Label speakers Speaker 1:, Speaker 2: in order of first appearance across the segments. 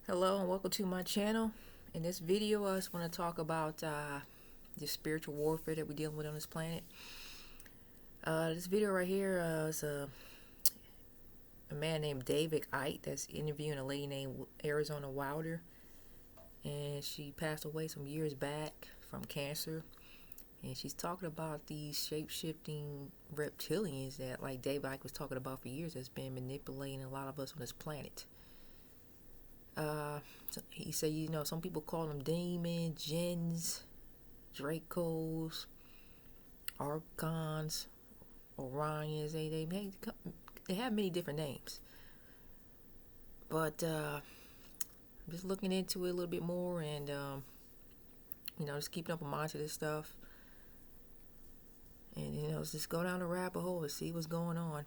Speaker 1: Hello and welcome to my channel. In this video I just want to talk about the spiritual warfare that we're dealing with on this planet. This video right here is a man named David Ite that's interviewing a lady named Arizona Wilder, and she passed away some years back from cancer, and she's talking about these shape-shifting reptilians that, like David Icke was talking about for years, that's been manipulating a lot of us on this planet. So he said, some people call them demons, jinns, Dracos, Archons, Orions. They have many different names. But I'm just looking into it a little bit more, and just keeping up a mind to this stuff. And just go down the rabbit hole and see what's going on.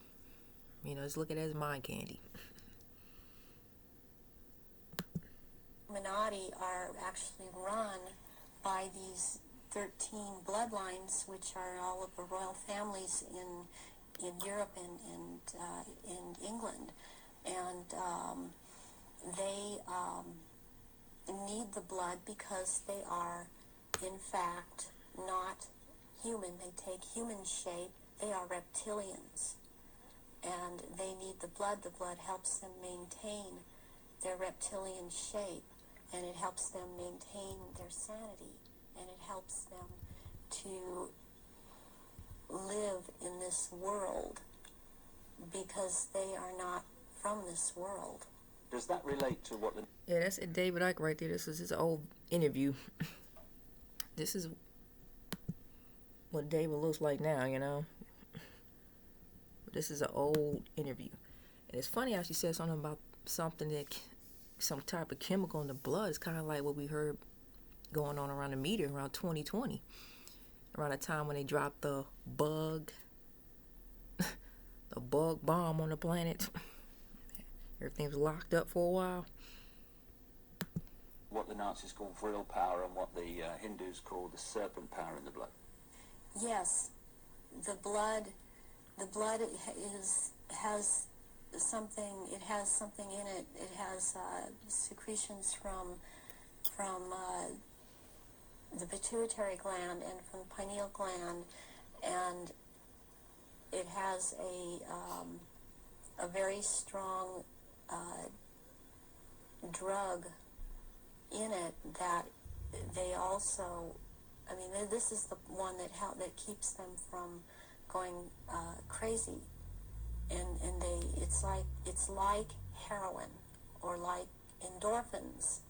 Speaker 1: Just look at it as mind candy.
Speaker 2: Illuminati are actually run by these 13 bloodlines, which are all of the royal families in Europe and in England, and they need the blood because they are, in fact, not human. They take human shape. They are reptilians, and they need the blood. The blood helps them maintain their reptilian shape, and it helps them maintain their sanity, and it helps them to live in this world because they are not from this world.
Speaker 3: Does that relate to what the...
Speaker 1: Yeah, that's David Icke right there. This is his old interview. This is what David looks like now, This is an old interview. And it's funny how she said something about something that... some type of chemical in the blood. Is kind of like what we heard going on around the media around 2020, around the time when they dropped the bug bomb on the planet. Everything was locked up for a while.
Speaker 3: What the Nazis call vril power and what the Hindus call the serpent power in the blood.
Speaker 2: Yes, the blood has something. It has something in it. It has secretions from the pituitary gland and from the pineal gland, and it has a very strong drug in it that they also. I mean, this is the one that keeps them from going crazy. And it's like heroin or like endorphins,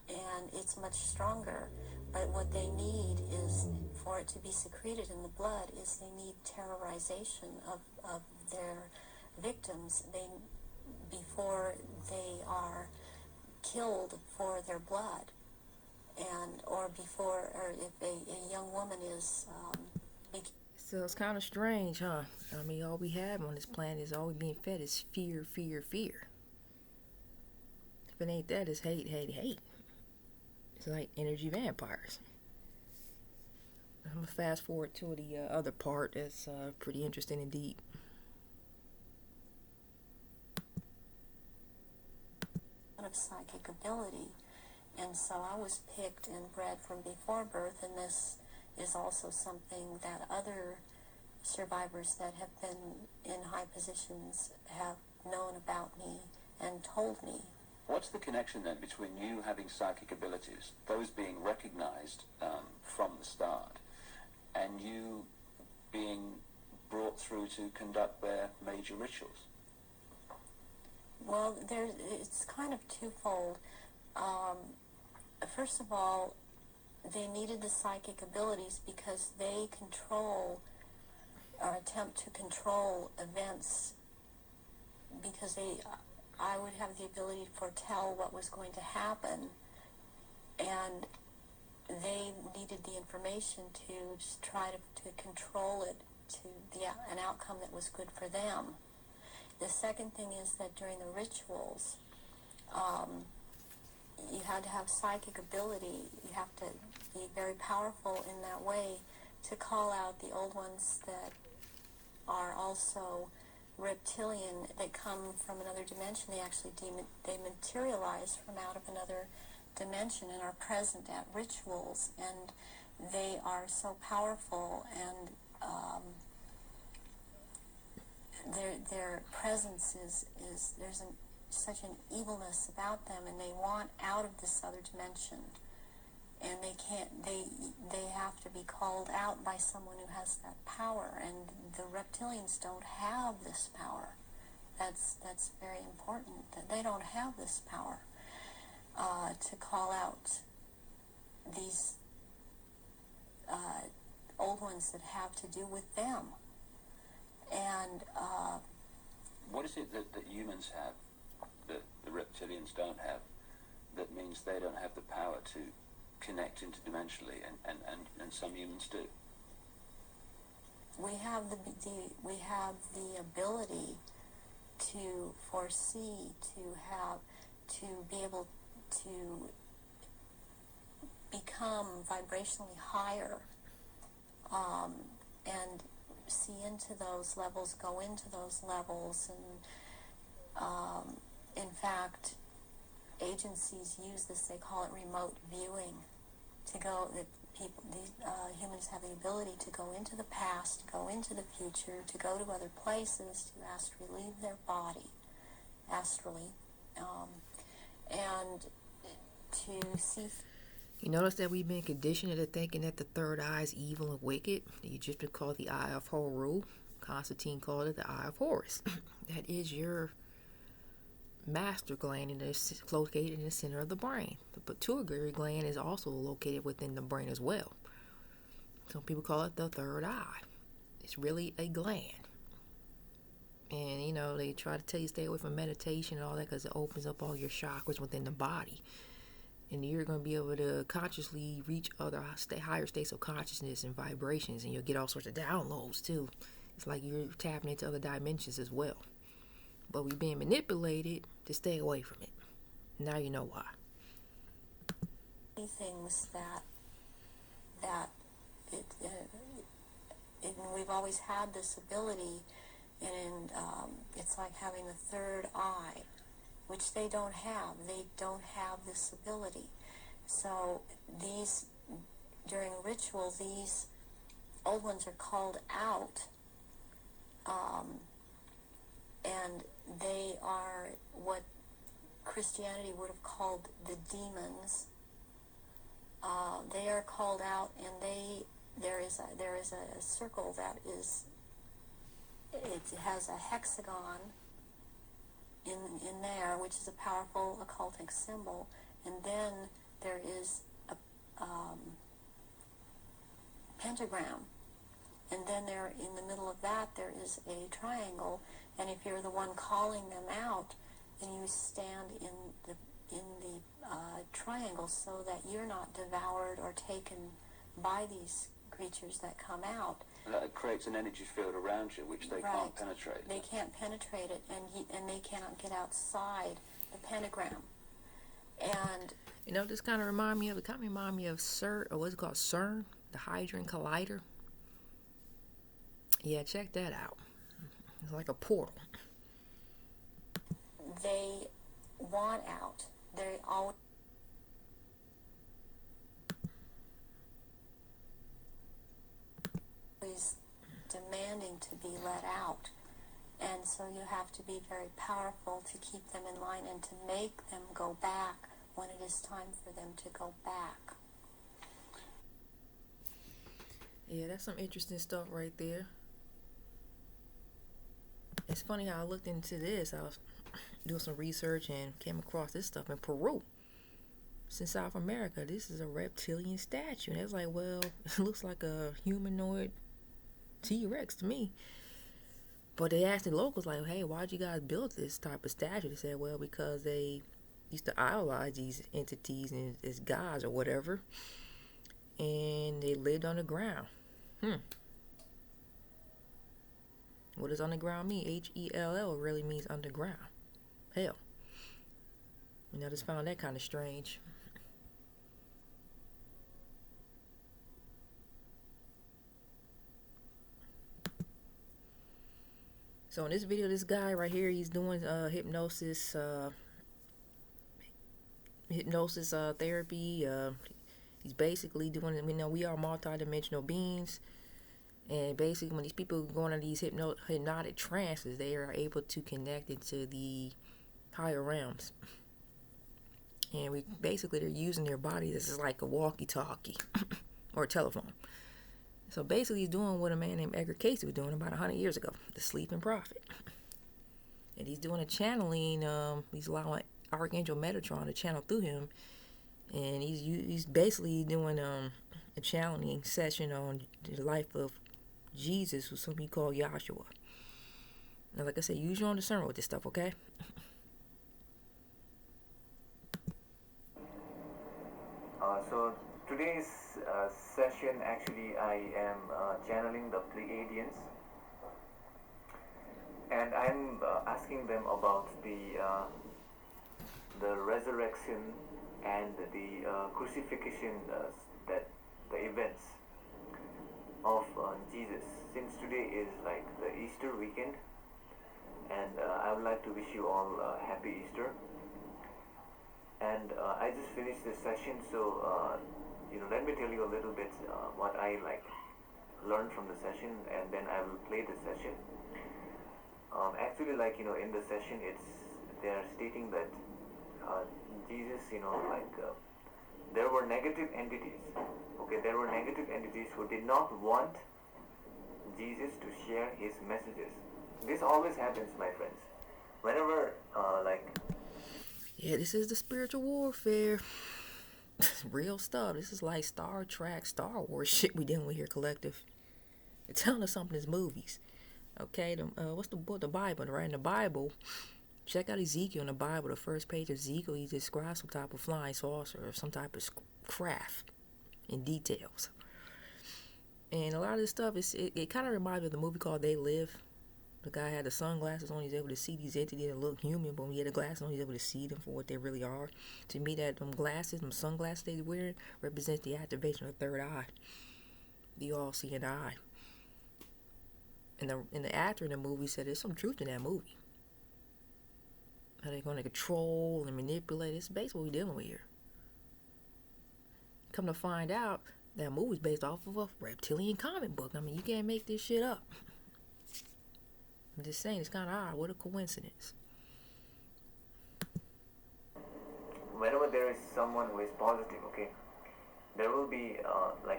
Speaker 2: and it's much stronger. But what they need is, for it to be secreted in the blood, is they need terrorization of their victims before they are killed for their blood, or if a young woman is.
Speaker 1: So it's kind of strange, huh? I mean, all we have on this planet is all we being fed is fear, fear, fear. If it ain't that, it's hate, hate, hate. It's like energy vampires. I'm gonna fast forward to the other part that's pretty interesting indeed.
Speaker 2: Of psychic ability, and so I was picked and bred from before birth, and this is also something that other survivors that have been in high positions have known about me and told me.
Speaker 3: What's the connection then between you having psychic abilities, those being recognized from the start, and you being brought through to conduct their major rituals?
Speaker 2: Well, it's kind of twofold. First of all, they needed the psychic abilities because they control or attempt to control events, because I would have the ability to foretell what was going to happen, and they needed the information to just try to control it to an outcome that was good for them. The second thing is that during the rituals, you had to have psychic ability. You have to be very powerful in that way to call out the old ones that are also reptilian that come from another dimension. They actually they materialize from out of another dimension and are present at rituals, and they are so powerful, and their presence is there's such an evilness about them, and they want out of this other dimension, and they have to be called out by someone who has that power, and the reptilians don't have this power. That's very important, that they don't have this power to call out these old ones that have to do with them. And
Speaker 3: what is it that humans have that the reptilians don't have, that means they don't have the power to connect interdimensionally, and some humans do?
Speaker 2: We have the ability to foresee, to be able to become vibrationally higher, and see into those levels, go into those levels, and in fact, agencies use this. They call it remote viewing. Humans have the ability to go into the past, to go into the future, to go to other places, to astrally leave their body, astrally, and to see.
Speaker 1: You notice that we've been conditioned into thinking that the third eye is evil and wicked. The Egyptians called it the eye of Horus. Constantine called it the eye of Horus. That is your master gland, and it's located in the center of the brain. The pituitary gland is also located within the brain as well. Some people call it the third eye. It's really a gland. And, you know, they try to tell you stay away from meditation and all that because it opens up all your chakras within the body. And you're going to be able to consciously reach other higher states of consciousness and vibrations, and you'll get all sorts of downloads too. It's like you're tapping into other dimensions as well. But we're being manipulated to stay away from it. Now you know why.
Speaker 2: Things that we've always had this ability, and it's like having a third eye, which they don't have. They don't have this ability. So during a ritual, these old ones are called out, and they are what Christianity would have called the demons. They are called out, and there is a circle that has a hexagon in there, which is a powerful occultic symbol, and then there is a pentagram, and then there in the middle of that there is a triangle, and if you're the one calling them out, then you stand in the triangle so that you're not devoured or taken by these creatures that come out.
Speaker 3: That creates an energy field around you which they can't penetrate.
Speaker 2: They can't penetrate it, and they cannot get outside the pentagram. And
Speaker 1: you know, this kind of remind me of CERN, or what's it called, CERN, the Hadron Collider. Yeah, check that out. It's like a portal.
Speaker 2: They want out. They always demanding to be let out. And so you have to be very powerful to keep them in line and to make them go back when it is time for them to go back.
Speaker 1: Yeah, that's some interesting stuff right there. It's funny how I looked into this. I was doing some research and came across this stuff in Peru. It's in South America. This is a reptilian statue. And it's like, well, it looks like a humanoid T-Rex to me. But they asked the locals, like, hey, why'd you guys build this type of statue? They said, well, because they used to idolize these entities and as gods or whatever. And they lived underground. What does underground mean? H-E-L-L really means underground. Hell. And I just found that kind of strange. So in this video, this guy right here, he's doing hypnosis therapy. He's basically doing, we are multi-dimensional beings, and basically when these people go into these hypnotic trances, they are able to connect into the higher realms. And they're using their body as like a walkie-talkie or a telephone. So basically he's doing what a man named Edgar Cayce was doing about 100 years ago, the sleeping prophet. And he's doing a channeling, he's allowing Archangel Metatron to channel through him. And he's basically doing a channeling session on the life of Jesus, who some people call Yahshua. Now, like I said, use your own discernment with this stuff, okay?
Speaker 4: So today's session, actually, I am channeling the Pleiadians, and I'm asking them about the resurrection and the crucifixion, that the events of Jesus. Since today is like the Easter weekend, and I would like to wish you all a happy Easter. And I just finished this session, so let me tell you a little bit what I learned from the session, and then I will play the session. Actually, in the session, they are stating that Jesus, there were negative entities. Okay, there were negative entities who did not want Jesus to share his messages. This always happens, my friends. Whenever
Speaker 1: Yeah, this is the spiritual warfare. Real stuff. This is like Star Trek, Star Wars shit we dealing with here, collective. They're telling us something in these movies. Okay, what's the book? The Bible, right? In the Bible, check out Ezekiel in the Bible. The first page of Ezekiel, he describes some type of flying saucer or some type of craft in details. And a lot of this stuff, it kind of reminds me of the movie called They Live. The guy had the sunglasses on, he's able to see these entities that look human, but when he had the glasses on, he's able to see them for what they really are. To me, them sunglasses they're wearing, represents the activation of the third eye, the all-seeing eye. And the actor in the movie said there's some truth in that movie. How they're going to control and manipulate. It's basically what we're dealing with here. Come to find out, that movie's based off of a reptilian comic book. I mean, you can't make this shit up. I'm just saying, it's kind of odd. What a coincidence.
Speaker 4: Whenever there is someone who is positive, okay, there will be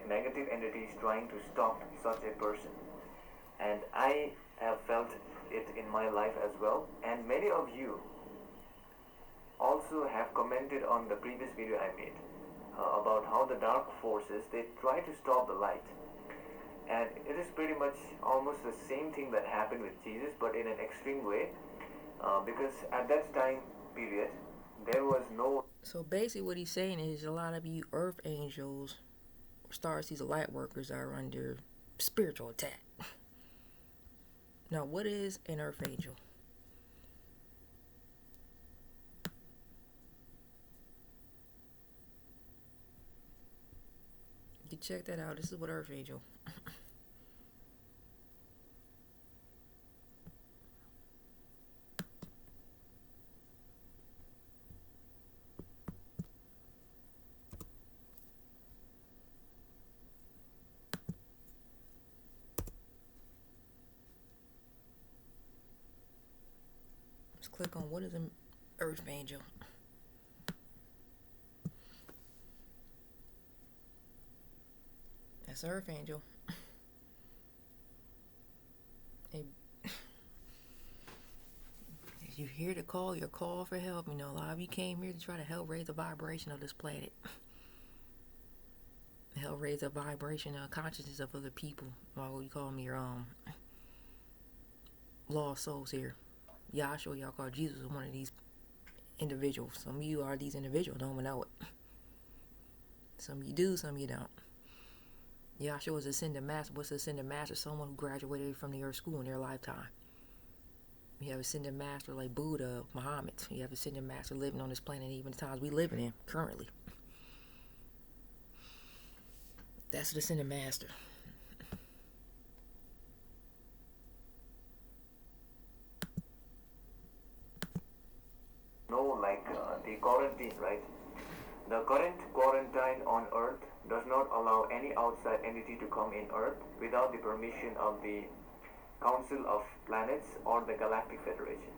Speaker 4: negative entities trying to stop such a person. And I have felt it in my life as well. And many of you also have commented on the previous video I made about how the dark forces, they try to stop the light. And it is pretty much almost the same thing that happened with Jesus, but in an extreme way, because at that time period, there was no...
Speaker 1: So basically what he's saying is a lot of you earth angels, or star seeds of light workers, are under spiritual attack. Now, what is an earth angel? You can check that out. This is what earth angel. Let's click on what is an earth angel. That's earth angel. If you're here to call your call for help, a lot of you came here to try to help raise the vibration of this planet. Help raise the vibration of consciousness of other people. Or what you call them, your lost souls here. Yahshua, y'all call Jesus, is one of these individuals. Some of you are these individuals, don't even know it. Some of you do, some of you don't. Yahshua is ascended master. What's ascended master? Someone who graduated from the earth school in their lifetime. You have ascended master like Buddha, Muhammad. You have ascended master living on this planet even the times we living in currently. That's the ascended master.
Speaker 4: the quarantine, right? The current quarantine on Earth does not allow any outside entity to come in Earth without the permission of the Council of Planets or the Galactic Federation.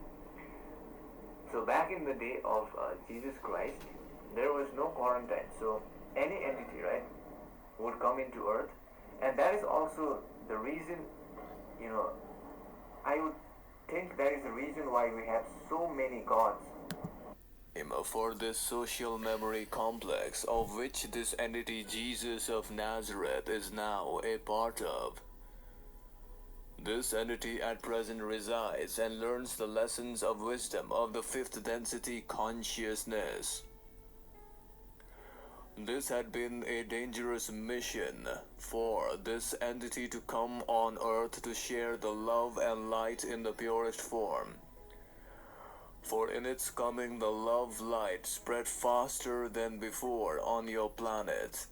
Speaker 4: So back in the day of Jesus Christ, there was no quarantine. So any entity, right, would come into Earth, and that is also the reason, you know, I would think that is the reason why we have so many gods.
Speaker 5: For this social memory complex of which this entity Jesus of Nazareth is now a part of. This entity at present resides and learns the lessons of wisdom of the fifth density consciousness. This had been a dangerous mission for this entity to come on Earth to share the love and light in the purest form. For in its coming the love light spread faster than before on your planet.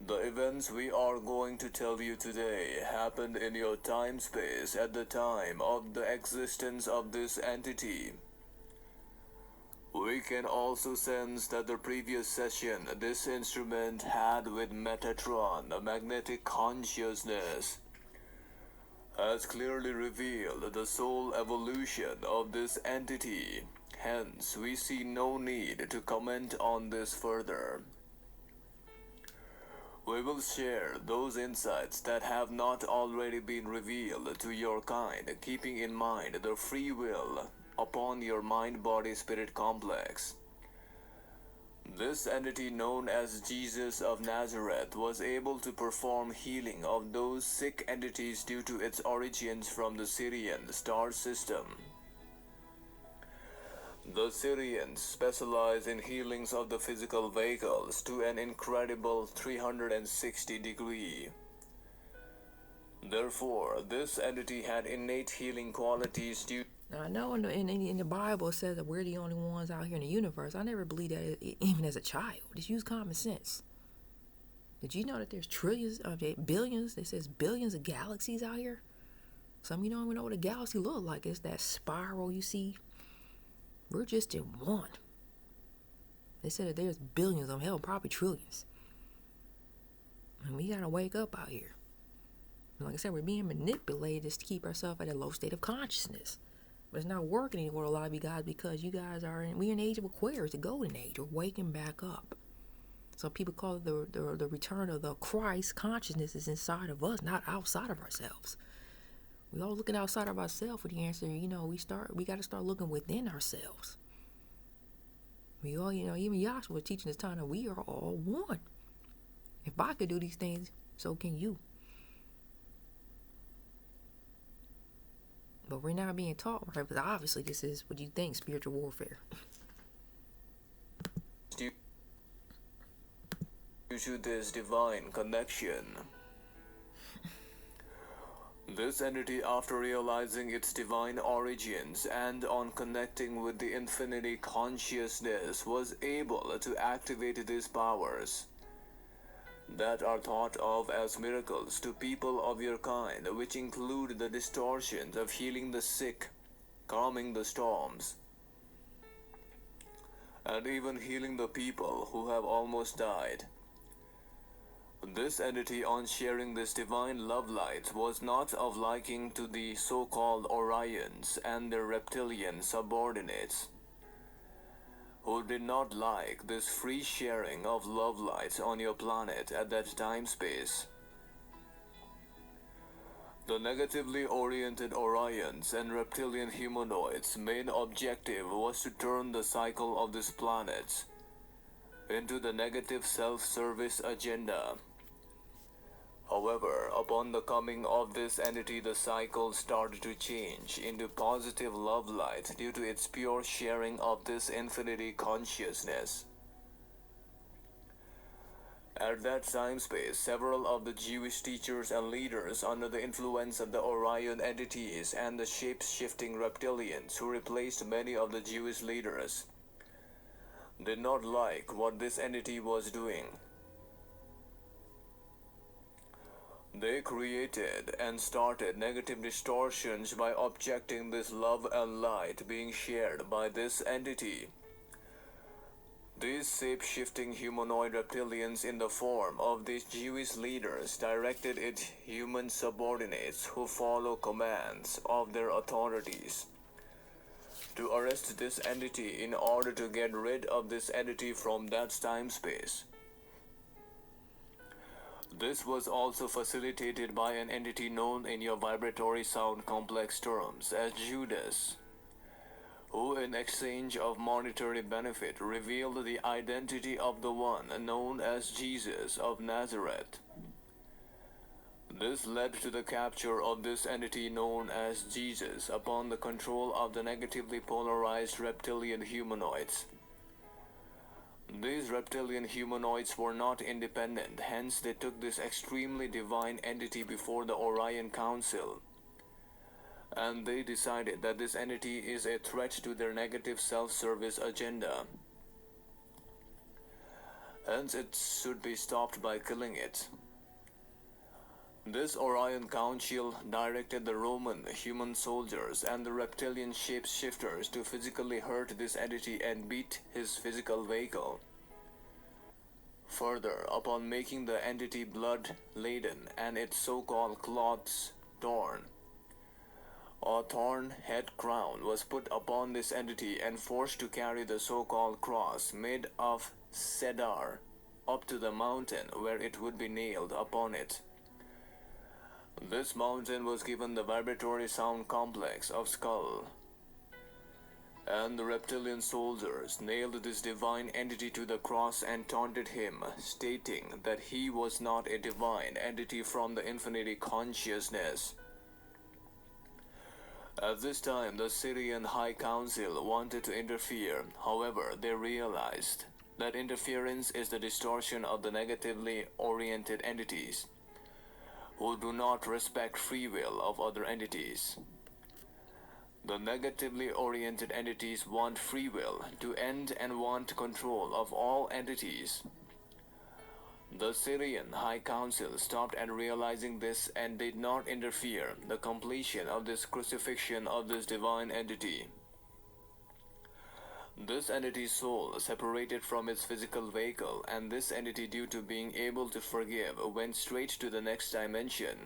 Speaker 5: The events we are going to tell you today happened in your time-space at the time of the existence of this entity. We can also sense that the previous session this instrument had with Metatron, the magnetic consciousness, has clearly revealed the soul evolution of this entity. Hence, we see no need to comment on this further. We will share those insights that have not already been revealed to your kind, keeping in mind the free will upon your mind-body-spirit complex. This entity known as Jesus of Nazareth was able to perform healing of those sick entities due to its origins from the Syrian star system. The Syrians specialize in healings of the physical vehicles to an incredible 360 degree. Therefore, this entity had innate healing qualities due.
Speaker 1: Now, I know in the Bible it says that we're the only ones out here in the universe. I never believed that even as a child. Just use common sense. Did you know that there's trillions of billions? It says billions of galaxies out here. Some of you don't even know what a galaxy looks like. It's that spiral you see. We're just in one. They said that there's billions of them, hell, probably trillions. And we gotta wake up out here. And like I said, we're being manipulated just to keep ourselves at a low state of consciousness. But it's not working anymore, a lot of you guys, because you guys we're in the age of Aquarius, the golden age. We're waking back up. So people call it the return of the Christ consciousness is inside of us, not outside of ourselves. We all looking outside of ourselves for the answer. You know, we got to start looking within ourselves. We all, you know, even Yahshua was teaching this time that we are all one. If I could do these things, so can you. But we're not being taught, right? Because obviously this is what you think, spiritual warfare.
Speaker 5: Due to this divine connection. This entity, after realizing its divine origins and on connecting with the infinity consciousness, was able to activate these powers that are thought of as miracles to people of your kind, which include the distortions of healing the sick, calming the storms, and even healing the people who have almost died. This entity, on sharing this divine love light, was not of liking to the so-called Orions and their reptilian subordinates, who did not like this free sharing of love light on your planet at that time-space. The negatively oriented Orions and reptilian humanoids' main objective was to turn the cycle of this planet into the negative self-service agenda. However, upon the coming of this entity, the cycle started to change into positive love light due to its pure sharing of this infinity consciousness. At that time space, several of the Jewish teachers and leaders under the influence of the Orion entities and the shape-shifting reptilians who replaced many of the Jewish leaders did not like what this entity was doing. They created and started negative distortions by objecting this love and light being shared by this entity These shape-shifting humanoid reptilians in the form of these Jewish leaders directed its human subordinates who follow commands of their authorities to arrest this entity in order to get rid of this entity from that time-space. This was also facilitated by an entity known in your vibratory sound complex terms as Judas, who in exchange of monetary benefit revealed the identity of the one known as Jesus of Nazareth. This led to the capture of this entity known as Jesus upon the control of the negatively polarized reptilian humanoids. These reptilian humanoids were not independent, hence they took this extremely divine entity before the Orion Council, and they decided that this entity is a threat to their negative self-service agenda. Hence it should be stopped by killing it. This Orion Council directed the Roman human soldiers and the reptilian shapeshifters to physically hurt this entity and beat his physical vehicle. Further, upon making the entity blood-laden and its so-called cloths torn, a thorn head crown was put upon this entity and forced to carry the so-called cross made of cedar up to the mountain where it would be nailed upon it. This mountain was given the vibratory sound complex of skull, and the reptilian soldiers nailed this divine entity to the cross and taunted him, stating that he was not a divine entity from the infinity consciousness. At this time, the Syrian High Council wanted to interfere. However, they realized that interference is the distortion of the negatively oriented entities, who do not respect free will of other entities. The negatively oriented entities want free will to end and want control of all entities. The Syrian High Council stopped at realizing this and did not interfere the completion of this crucifixion of this divine entity. This entity's soul separated from its physical vehicle, and this entity, due to being able to forgive, went straight to the next dimension.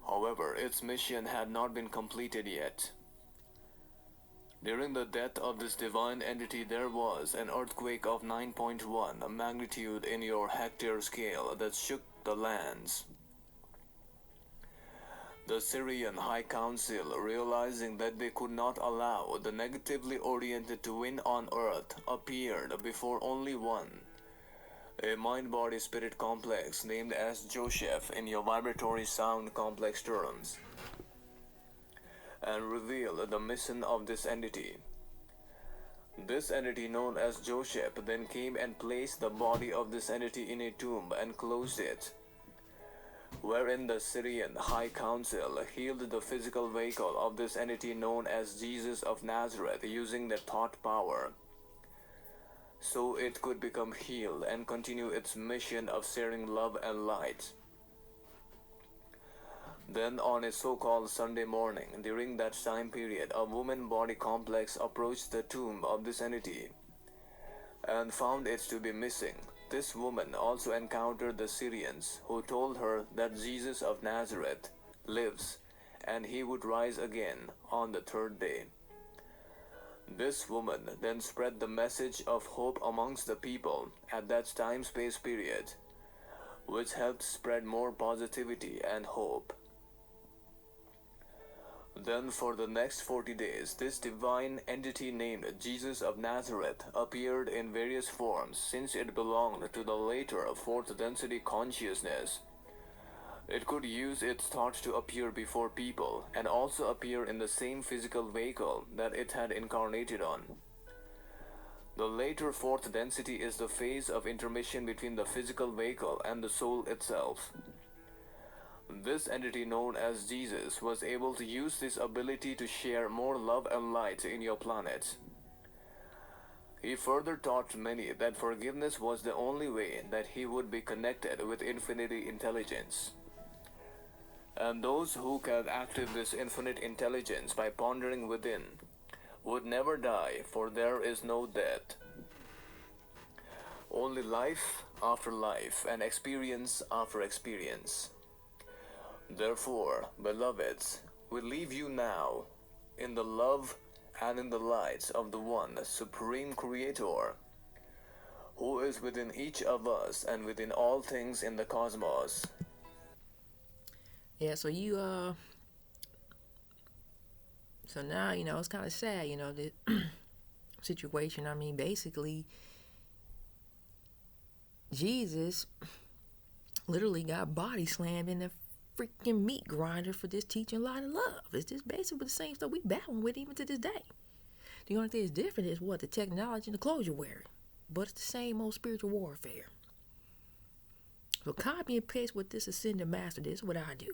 Speaker 5: However, its mission had not been completed yet. During the death of this divine entity, there was an earthquake of 9.1 magnitude in your Hector scale that shook the lands. The Syrian High Council, realizing that they could not allow the negatively oriented to win on earth, appeared before only one, a mind-body-spirit complex named as Joseph in your vibratory sound complex terms, and revealed the mission of this entity. This entity, known as Joseph, then came and placed the body of this entity in a tomb and closed it, wherein the Syrian High Council healed the physical vehicle of this entity known as Jesus of Nazareth using their thought power, so it could become healed and continue its mission of sharing love and light. Then on a so-called Sunday morning, during that time period, a woman body complex approached the tomb of this entity and found it to be missing. This woman also encountered the Syrians, who told her that Jesus of Nazareth lives and he would rise again on the third day. This woman then spread the message of hope amongst the people at that time-space period, which helped spread more positivity and hope. Then for the next 40 days, this divine entity named Jesus of Nazareth appeared in various forms since it belonged to the later fourth density consciousness. It could use its thoughts to appear before people and also appear in the same physical vehicle that it had incarnated on. The later fourth density is the phase of intermission between the physical vehicle and the soul itself. This entity known as Jesus was able to use this ability to share more love and light in your planet. He further taught many that forgiveness was the only way that he would be connected with infinity intelligence. And those who can activate this infinite intelligence by pondering within would never die, for there is no death. only life after life and experience after experience. Therefore, beloveds, we leave you now in the love and in the light of the one Supreme Creator, who is within each of us and within all things in the cosmos.
Speaker 1: Yeah, so so now, it's kind of sad, the situation. I mean, basically, Jesus literally got body slammed in the freaking meat grinder for this teaching light of love. It's just basically the same stuff we battling with even to this day. The only thing that's different is what? The technology and the clothes you're wearing. But it's the same old spiritual warfare. So copy and paste what this ascended master did. This is what I do.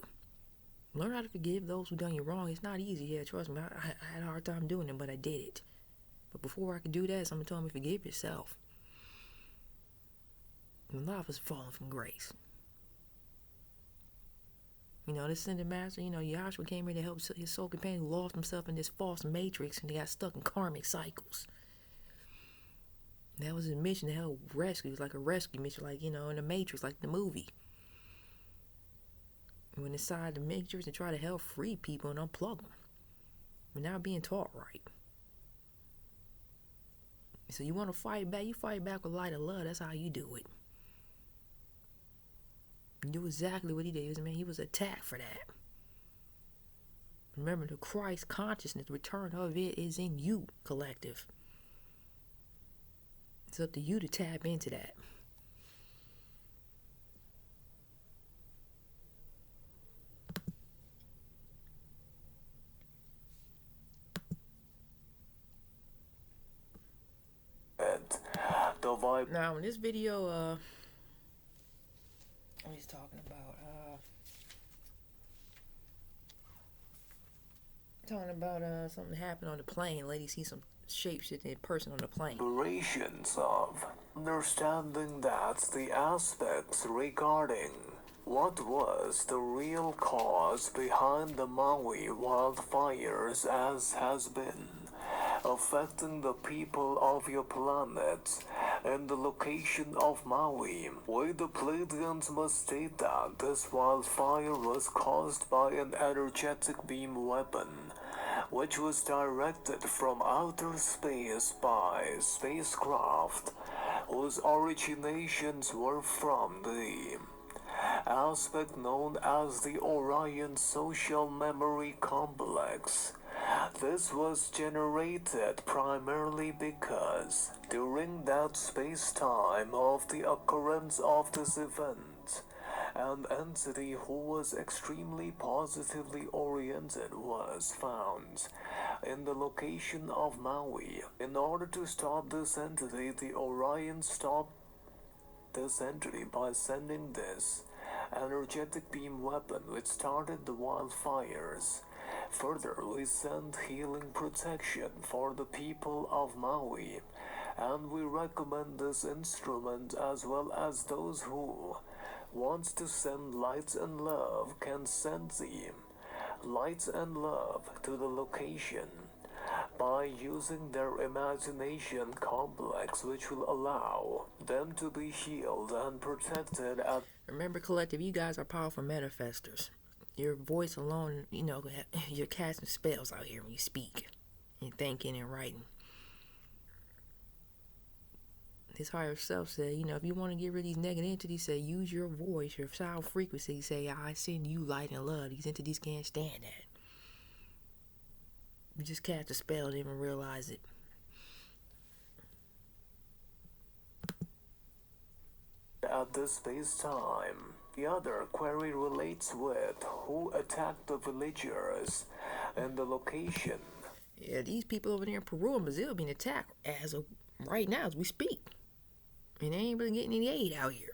Speaker 1: Learn how to forgive those who done you wrong. It's not easy. Yeah, trust me. I had a hard time doing it, but I did it. But before I could do that, someone told me forgive yourself. And a lot of us falling from grace. This ascended master, Yahshua came here to help his soul companion who lost himself in this false matrix and they got stuck in karmic cycles. And that was his mission, to help rescue. It was like a rescue mission, like, in the Matrix, like the movie. He went inside the Matrix and tried to help free people and unplug them. We're not being taught right. So you want to fight back, you fight back with light of love. That's how you do it. You do exactly what he did. He was attacked for that. Remember, the Christ consciousness, the return of it is in you, collective. It's up to you to tap into that. Now, in this video, he's talking about something that happened on the plane. Lady sees some shape-shifting person on the plane.
Speaker 5: Operations of understanding that the aspects regarding what was the real cause behind the Maui wildfires, as has been affecting the people of your planet and the location of Maui, where the Pleiadians must state that this wildfire was caused by an energetic beam weapon, which was directed from outer space by spacecraft whose originations were from the aspect known as the Orion Social Memory Complex. This was generated primarily because during that space-time of the occurrence of this event, an entity who was extremely positively oriented was found in the location of Maui. In order to stop this entity, the Orion stopped this entity by sending this energetic beam weapon which started the wildfires. Further, we send healing protection for the people of Maui, and we recommend this instrument as well as those who wants to send light and love can send the light and love to the location by using their imagination complex, which will allow them to be healed and protected at...
Speaker 1: Remember, collective, you guys are powerful manifestors. Your voice alone, you're casting spells out here when you speak and thinking and writing. His higher self said, if you want to get rid of these negative entities, say, use your voice, your sound frequency. Say, I send you light and love. These entities can't stand that. You just cast a spell, didn't even realize it.
Speaker 5: At this space-time, the other query relates with who attacked the villagers and the location.
Speaker 1: Yeah, these people over there in Peru and Brazil being attacked as of right now as we speak. And they ain't really getting any aid out here.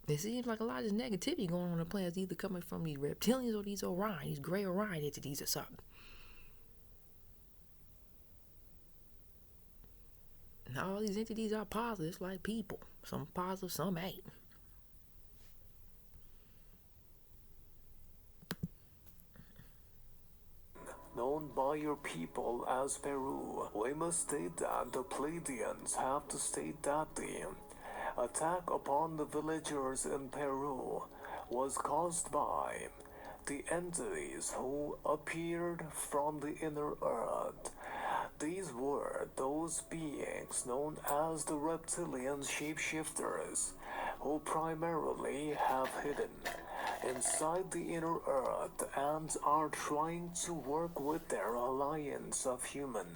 Speaker 1: It seems like a lot of this negativity going on the planet is either coming from these reptilians or these Orion, these gray Orion entities or something. And all these entities are positive, it's like people. Some positive, some ain't.
Speaker 5: known by your people as Peru. We must state that the Pleiadians have to state that the attack upon the villagers in Peru was caused by the entities who appeared from the inner earth. These were those beings known as the reptilian shapeshifters, who primarily have hidden inside the inner earth and are trying to work with their alliance of human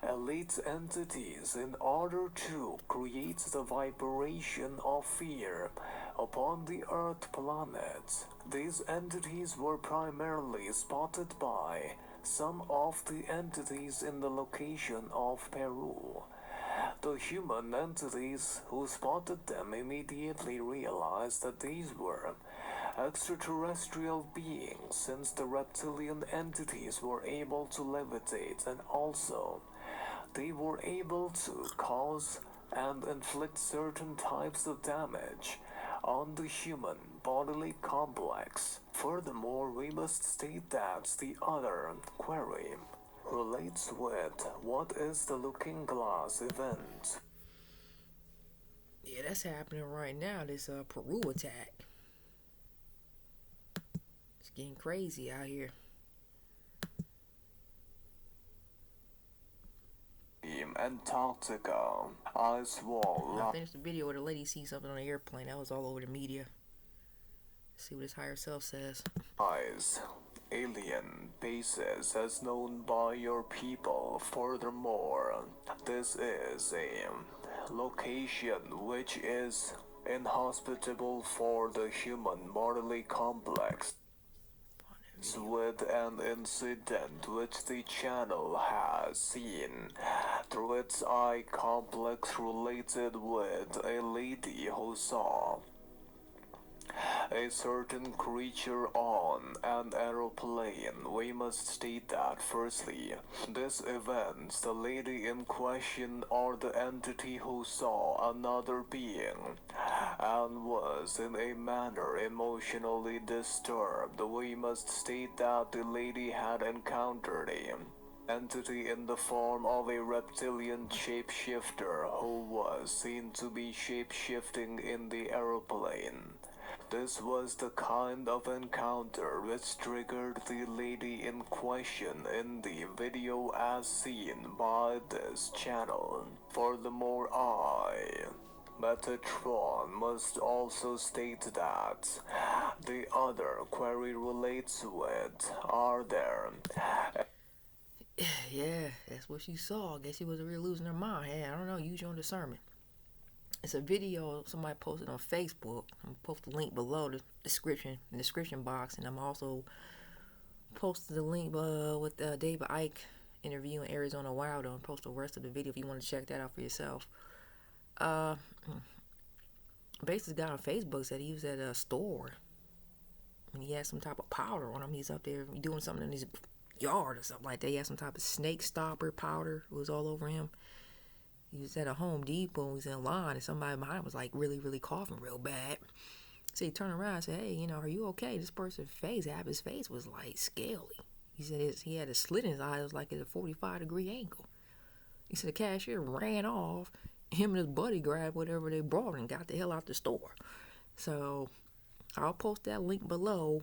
Speaker 5: elite entities in order to create the vibration of fear upon the Earth planet. These entities were primarily spotted by some of the entities in the location of Peru. The human entities who spotted them immediately realized that these were extraterrestrial beings, since the reptilian entities were able to levitate, and also they were able to cause and inflict certain types of damage on the human bodily complex. Furthermore, we must state that the other query relates with what is the Looking Glass event.
Speaker 1: Yeah, that's happening right now, this Peru attack. It's getting crazy out here.
Speaker 5: Antarctica, ice wall.
Speaker 1: I finished the video where the lady sees something on the airplane. That was all over the media. Let's see what his higher self says.
Speaker 5: Eyes. Alien bases as known by your people. Furthermore, this is a location which is inhospitable for the human bodily complex, with an incident which the channel has seen through its eye complex related with a lady who saw a certain creature on an aeroplane. We must state that firstly, this event, the lady in question or the entity who saw another being and was in a manner emotionally disturbed. We must state that the lady had encountered a entity in the form of a reptilian shapeshifter who was seen to be shapeshifting in the aeroplane. This was the kind of encounter which triggered the lady in question in the video as seen by this channel. Furthermore, Metatron, must also state that the other query relates with, are there...
Speaker 1: Yeah, that's what she saw. I guess she was really losing her mind. Hey, I don't know, use your own discernment. It's a video somebody posted on Facebook. I'm gonna post the link below the description box, and I'm also posted the link with David Icke interview in Arizona Wild. And post the rest of the video if you want to check that out for yourself. Basically, guy on Facebook said he was at a store and he had some type of powder on him. He's up there doing something in his yard or something like that. He had some type of snake stopper powder. It was all over him. He was at a Home Depot and he was in line, and somebody behind him was like really coughing real bad. So he turned around and said, hey, are you okay? This person's face, half his face was like scaly. He said he had a slit in his eye. It was like at a 45-degree angle. He said the cashier ran off. Him and his buddy grabbed whatever they brought and got the hell out the store. So I'll post that link below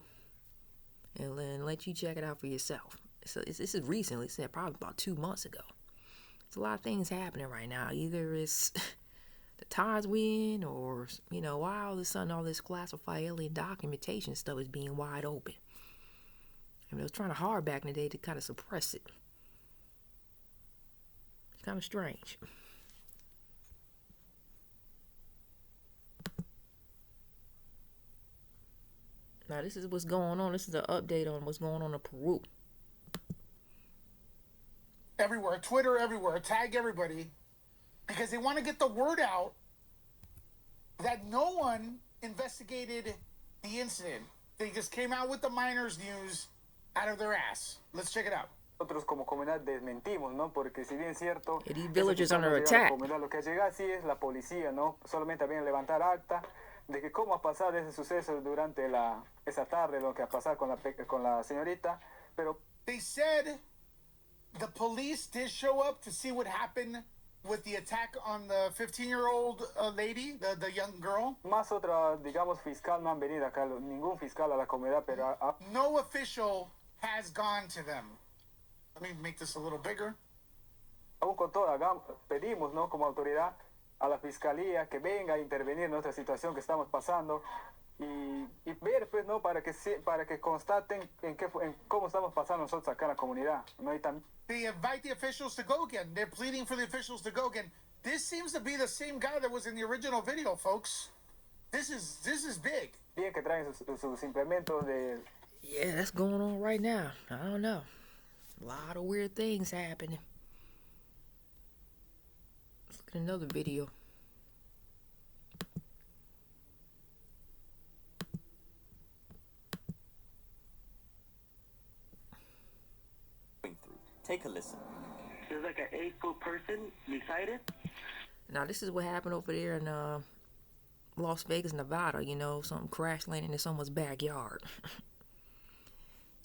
Speaker 1: and then let you check it out for yourself. So this is recently, said probably about 2 months ago. There's a lot of things happening right now. Either it's the times we in, or why all of a sudden all this classified alien documentation stuff is being wide open. I mean, it was trying hard back in the day to kind of suppress it. It's kind of strange. Now this is what's going on. This is an update on what's going on in Peru.
Speaker 6: Everywhere, Twitter, everywhere, tag everybody, because they want to get the word out that no one investigated the incident. They just came out with the miners news out of their ass. Let's check it out.
Speaker 7: Nosotros como comunidad desmentimos, ¿no? Porque si bien es cierto,
Speaker 1: these villages under attack.
Speaker 7: La comunidad, lo que llega sí es la policía, ¿no? Solamente viene a levantar acta de que cómo ha pasado ese suceso durante esa tarde, lo que ha pasado con la señorita, pero
Speaker 6: They said the police did show up to see what happened with the attack on the 15-year-old lady, the young girl.
Speaker 7: Más otra, digamos, fiscal no han venido acá, ningún fiscal a la comunidad, pero
Speaker 6: No official has gone to them. Let me make this a little bigger.
Speaker 7: aún con todo, pedimos, ¿no? Como autoridad a la fiscalía que venga a intervenir en nuestra situación que estamos pasando y ver, pues, ¿no? Para que constaten en cómo estamos pasando nosotros acá en la comunidad. ¿No? Y
Speaker 6: They invite the officials to go again. They're pleading for the officials to go again. This seems to be the same guy that was in the original video, folks. This is big.
Speaker 7: bien que traen sus implementos de...
Speaker 1: Yeah, that's going on right now. I don't know. A lot of weird things happening. Let's look at another video.
Speaker 8: Take a listen.
Speaker 9: There's like an 8-foot person beside it.
Speaker 1: Now, this is what happened over there in Las Vegas, Nevada. You know, something crash landing in someone's backyard.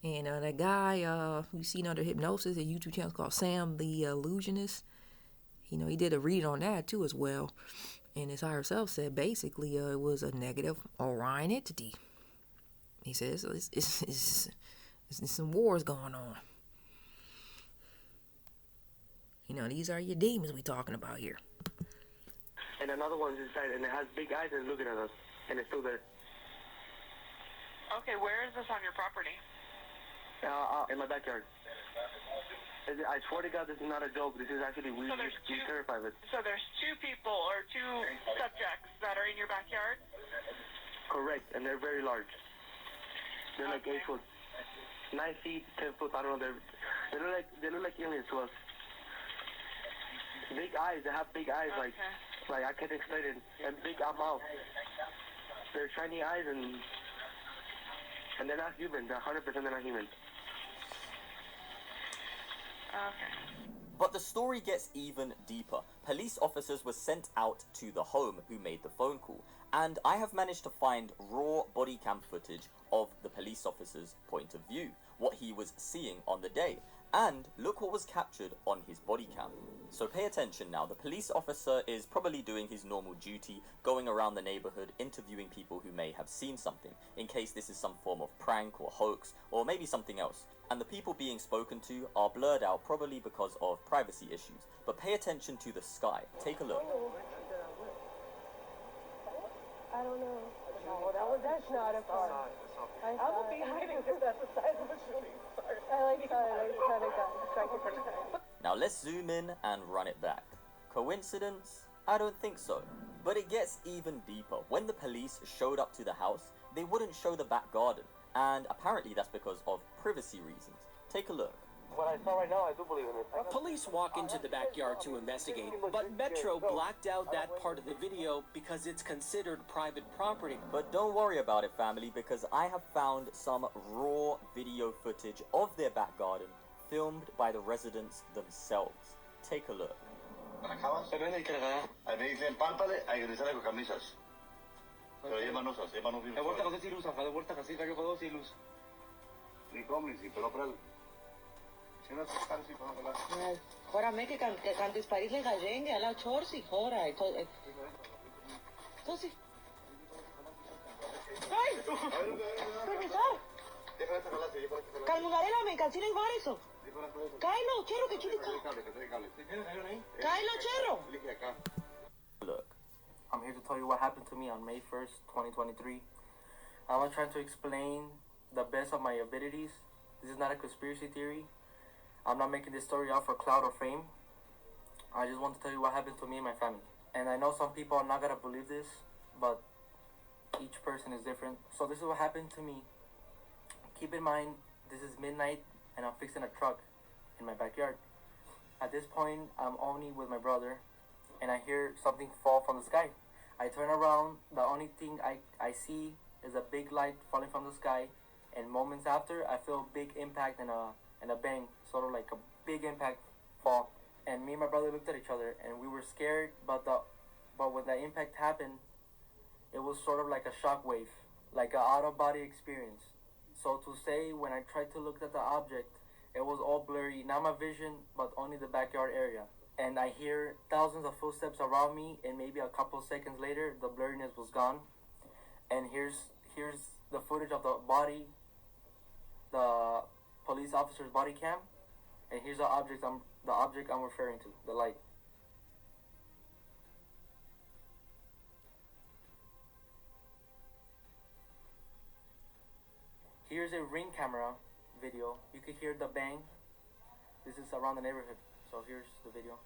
Speaker 1: And that guy who's seen under hypnosis, a YouTube channel called Sam the Illusionist, you know, he did a read on that too as well. And his higher self said basically it was a negative Orion entity. He says it's some wars going on. You know, these are your demons we talking about here.
Speaker 9: And another one's inside, and it has big eyes and it's looking at us, and it's still there.
Speaker 10: Okay, where is this on your property?
Speaker 9: In my backyard. I swear to God, this is not a joke. This is actually we're terrified of it.
Speaker 10: So there's two people or two subjects that are in your backyard?
Speaker 9: Correct, and they're very large. They're like 8 foot, 9 feet, 10 foot. I don't know. They look like aliens to us. Big eyes. They have big eyes, like I can't explain it. And big mouth. They're shiny eyes, and they're not human. They're 100% they're not human.
Speaker 10: Okay.
Speaker 8: But the story gets even deeper. Police officers were sent out to the home who made the phone call, and I have managed to find raw body cam footage of the police officer's point of view, what he was seeing on the day. And look what was captured on his body cam. So pay attention now. The police officer is probably doing his normal duty, going around the neighborhood, interviewing people who may have seen something, in case this is some form of prank or hoax, or maybe something else. And the people being spoken to are blurred out, probably because of privacy issues. But pay attention to the sky. Take a look.
Speaker 11: I don't know. No, that's not a phone. I will be hiding because that's the size of a shooting star. I kind of got distracted.
Speaker 8: Now let's zoom in and run it back. Coincidence? I don't think so. But it gets even deeper. When the police showed up to the house, they wouldn't show the back garden. And apparently that's because of privacy reasons. Take a look.
Speaker 9: What I saw right now, I do believe in it.
Speaker 12: Police walk into the backyard to investigate, but Metro blacked out that part of the video because it's considered private property.
Speaker 8: But don't worry about it, family, because I have found some raw video footage of their back garden filmed by the residents themselves. Take a look.
Speaker 11: Χώρα με και καν τις παρείς λεγαζέγγε, αλλά τσόρσι χώρα. Τσόρσι. Ay! Profesor! Καλμουγαρέλα με κατσίνε βάρεσο. Κάιλο, τσέρο και τσίλι Κάιλο, τσέρο.
Speaker 8: Look.
Speaker 13: I'm here to tell you what happened to me on May 1st, 2023. I'm trying to explain the best of my abilities. This is not a conspiracy theory. I'm not making this story out for clout or fame. I just want to tell you what happened to me and my family. And I know some people are not going to believe this, but each person is different. So this is what happened to me. Keep in mind, this is midnight and I'm fixing a truck in my backyard. At this point, I'm only with my brother and I hear something fall from the sky. I turn around, the only thing I see is a big light falling from the sky, and moments after, I feel a big impact and a bang, sort of like a big impact fall. And me and my brother looked at each other and we were scared, but when the impact happened, it was sort of like a shock wave, like an out-of-body experience. So to say, when I tried to look at the object, It was all blurry, not my vision, but only the backyard area. And I hear thousands of footsteps around me, and maybe a couple seconds later, the blurriness was gone. And here's the footage of the body, the police officer's body cam, and here's the object I'm referring to, the light. Here's a Ring camera video. You can hear the bang. This is around the neighborhood. So here's the video.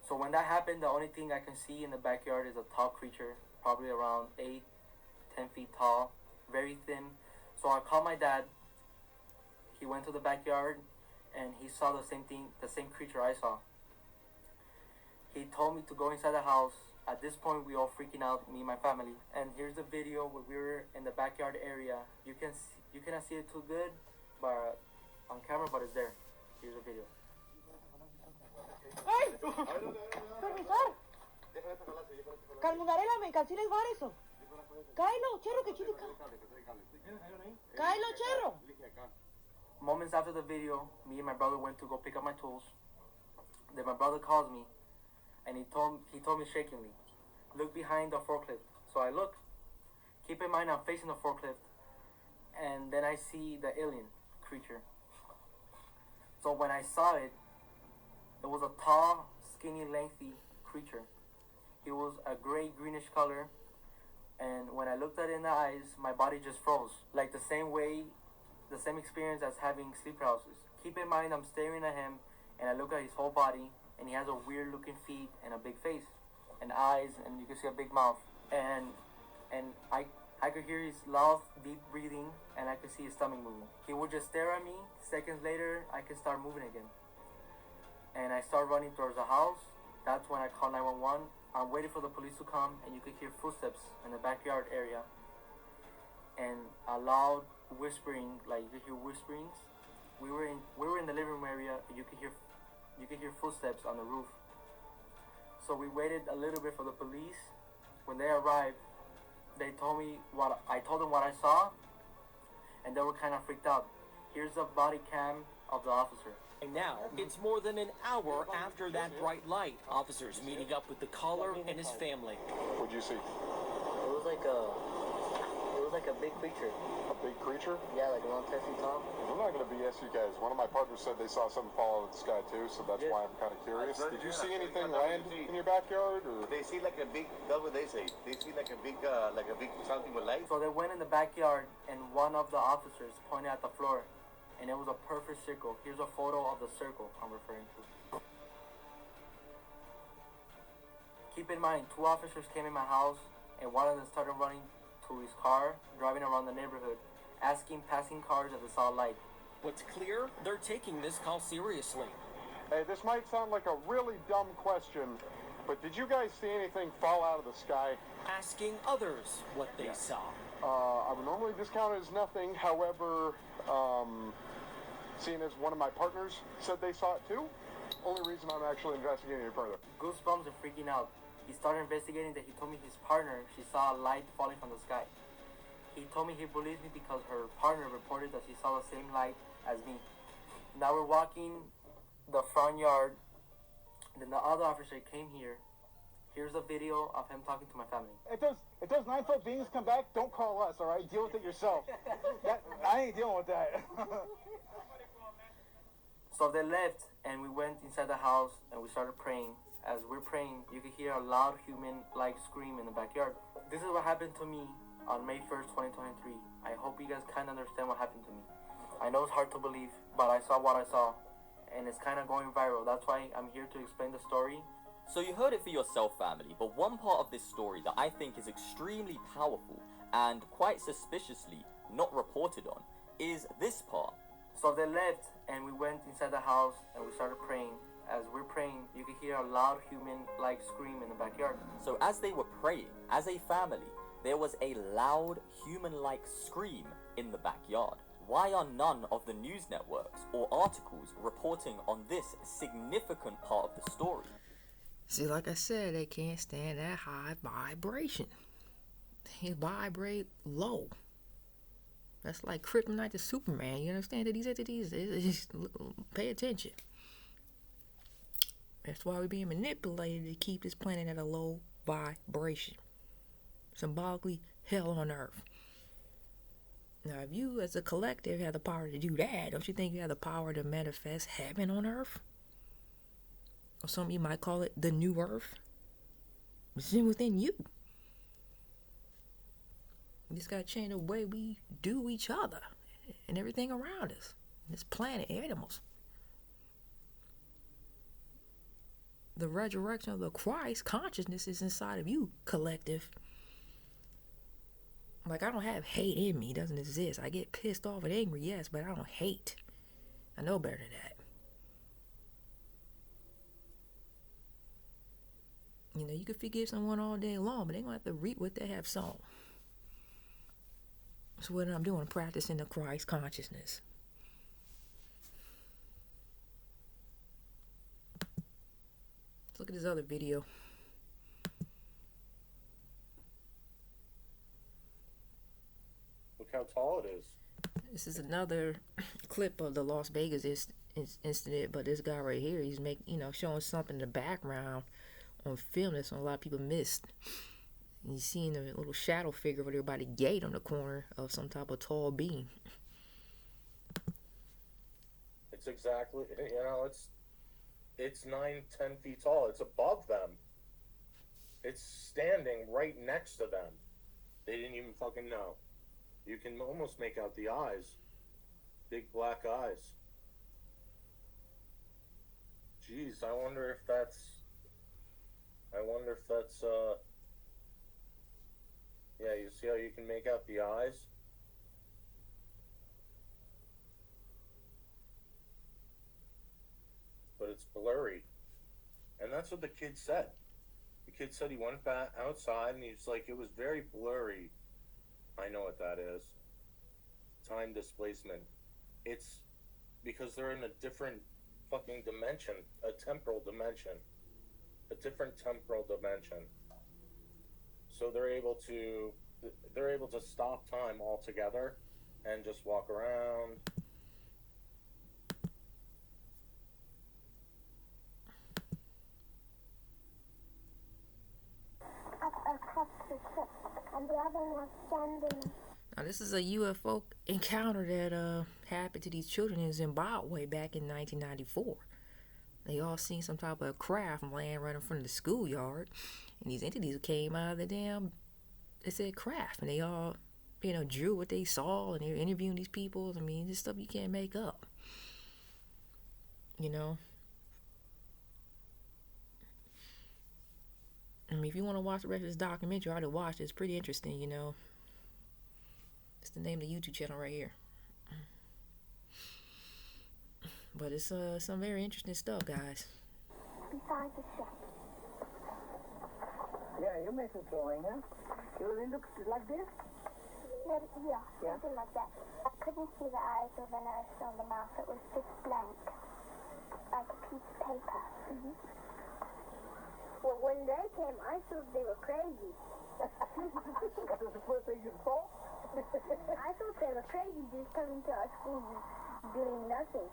Speaker 13: So when that happened, the only thing I can see in the backyard is a tall creature, probably around 8-10 feet tall, very thin. So I called my dad. He went to the backyard and he saw the same thing, the same creature I saw. He told me to go inside the house. At this point, we all freaking out, me and my family. And here's the video where we were in the backyard area. You cannot see it too good, but on camera, but it's there. Here's the video.
Speaker 11: ¡Ay! ¡Supervisor! Calmudarela, me canceles var eso. Cáelo, cherro, que chile. Cáelo, cherro.
Speaker 13: Moments after the video, me and my brother went to go pick up my tools. Then my brother calls me, and he told me shakingly, look behind the forklift. So I look. Keep in mind I'm facing the forklift, and then I see the alien creature. So when I saw it, it was a tall, skinny, lengthy creature. It was a gray, greenish color, and when I looked at it in the eyes, my body just froze. Like the same experience as having sleep paralysis. Keep in mind I'm staring at him, and I look at his whole body, and he has a weird looking feet and a big face and eyes, and you can see a big mouth. And I could hear his loud, deep breathing, and I could see his stomach moving. He would just stare at me. Seconds later, I could start moving again. And I start running towards the house. That's when I call 911. I'm waiting for the police to come, and you could hear footsteps in the backyard area. And a loud whispering, like you could hear whisperings. We were in the living room area, and you could hear footsteps on the roof. So we waited a little bit for the police. When they arrived, I told them what I saw, and they were kind of freaked out. Here's the body cam of the officer.
Speaker 12: And now, it's more than an hour after that bright light. Officers meeting up with the caller and his family.
Speaker 14: What'd you see?
Speaker 13: It was like a big creature.
Speaker 14: A big creature?
Speaker 13: Yeah, like around 10 feet tall.
Speaker 14: I'm not going to BS you guys. One of my partners said they saw something fall out of the sky too, so that's why I'm kind of curious. Did you see anything land in your backyard? Or?
Speaker 15: They see like a big, that's what they say. They see like a big something with light.
Speaker 13: So they went in the backyard, and one of the officers pointed at the floor, and it was a perfect circle. Here's a photo of the circle I'm referring to. Keep in mind, 2 officers came in my house, and one of them started running to his car, driving around the neighborhood, asking passing cars if they saw light.
Speaker 12: What's clear, they're taking this call seriously.
Speaker 14: Hey, this might sound like a really dumb question, but did you guys see anything fall out of the sky?
Speaker 12: Asking others what they saw.
Speaker 14: I would normally discount it as nothing. However, seeing as one of my partners said they saw it too, only reason I'm actually investigating it further.
Speaker 13: Goosebumps and freaking out. He started investigating that he told me his partner, she saw a light falling from the sky. He told me he believes me because her partner reported that she saw the same light as me. Now we're walking the front yard. Then the other officer came here. Here's a video of him talking to my family.
Speaker 6: If those 9-foot beings come back, don't call us, all right? Deal with it yourself. I ain't dealing with that.
Speaker 13: So they left, and we went inside the house, and we started praying. As we're praying, you can hear a loud human-like scream in the backyard. This is what happened to me on May 1st, 2023. I hope you guys kind of understand what happened to me. I know it's hard to believe, but I saw what I saw, and it's kind of going viral. That's why I'm here to explain the story.
Speaker 8: So you heard it for yourself, family, but one part of this story that I think is extremely powerful and quite suspiciously not reported on is this part.
Speaker 13: So they left, and we went inside the house, and we started praying. As we're praying, you can hear a loud human-like scream in the backyard.
Speaker 8: So as they were praying, as a family, there was a loud human-like scream in the backyard. Why are none of the news networks or articles reporting on this significant part of the story?
Speaker 1: See, like I said, they can't stand that high vibration. They vibrate low. That's like kryptonite to Superman. You understand that these entities, pay attention. That's why we're being manipulated to keep this planet at a low vibration. Symbolically, hell on earth. Now, if you as a collective have the power to do that, don't you think you have the power to manifest heaven on earth? Or some of you might call it the new earth. It's within you. We just gotta change the way we do each other and everything around us. This planet, animals. The resurrection of the Christ consciousness is inside of you, collective. Like, I don't have hate in me. It doesn't exist. I get pissed off and angry, yes, but I don't hate. I know better than that. You know, you can forgive someone all day long, but they're going to have to reap what they have sown. So what I'm doing, I'm practicing the Christ consciousness. Let's look at this other video.
Speaker 16: Look how tall it is.
Speaker 1: This is another clip of the Las Vegas incident, but this guy right here, he's showing something in the background on film that a lot of people missed. And you're seeing a little shadow figure over there by the gate on the corner of some type of tall beam.
Speaker 16: It's exactly, it's 9-10 feet tall. It's above them. It's standing right next to them. They didn't even fucking know. You can almost make out the eyes. Big black eyes. Jeez, I wonder if that's yeah, you see how you can make out the eyes? But it's blurry. And that's what the kid said. The kid said he went back outside and he's like, it was very blurry. I know what that is. Time displacement. It's because they're in a different fucking dimension, a temporal dimension. A different temporal dimension. So they're able to stop time altogether and just walk around.
Speaker 1: Now, this is a UFO encounter that happened to these children in Zimbabwe back in 1994. They all seen some type of craft land right in front of the schoolyard, and these entities came out of the damn, it said craft, and they all, drew what they saw, and they were interviewing these people. I mean, this stuff you can't make up, I mean, if you want to watch the rest of this documentary, I already watched it. It's pretty interesting, It's the name of the YouTube channel right here. But it's some very interesting stuff, guys.
Speaker 11: Beside the chef.
Speaker 17: Yeah, you make a drawing, huh? It looks like this?
Speaker 11: Yeah, something like that. I couldn't see the eyes or the nose or the mouth. It was just blank, like a piece of paper. Mm-hmm. Well, when they came, I thought they were crazy.
Speaker 17: That was the first thing you saw?
Speaker 11: I thought they were crazy, just coming to our school doing nothing.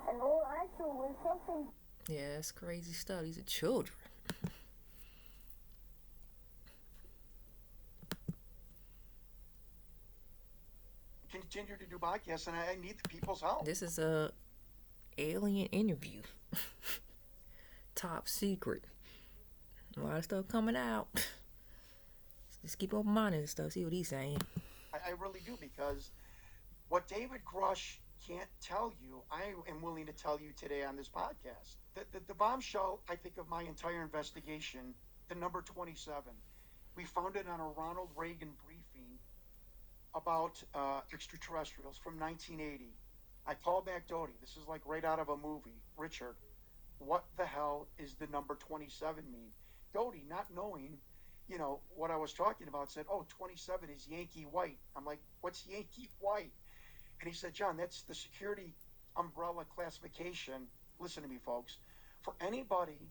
Speaker 11: And all I saw was something.
Speaker 1: Yeah, that's crazy stuff. These are children.
Speaker 18: Continue to do podcasts, and I need the people's help.
Speaker 1: This is a alien interview. Top secret. A lot of stuff coming out. Just keep open minded and stuff. See what he's saying.
Speaker 18: I really do, because what David Grush can't tell you, I am willing to tell you today on this podcast. The bombshell, I think, of my entire investigation, the number 27, we found it on a Ronald Reagan briefing about extraterrestrials from 1980. I called back Doty. This is like right out of a movie. Richard, what the hell is the number 27 mean? Doty, not knowing, what I was talking about, said, 27 is Yankee White. I'm like, what's Yankee White? And he said, John, that's the security umbrella classification. Listen to me, folks. For anybody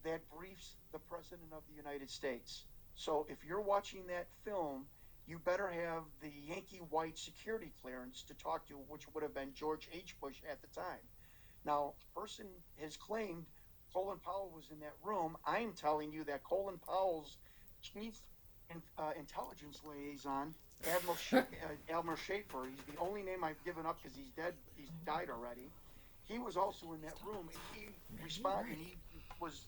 Speaker 18: that briefs the President of the United States. So if you're watching that film, you better have the Yankee White security clearance to talk to, which would have been George H. Bush at the time. Now, a person has claimed Colin Powell was in that room. I'm telling you that Colin Powell's chief intelligence liaison, Admiral Schaefer, he's the only name I've given up because he's dead. He's died already. He was also in that room, and he responded. He was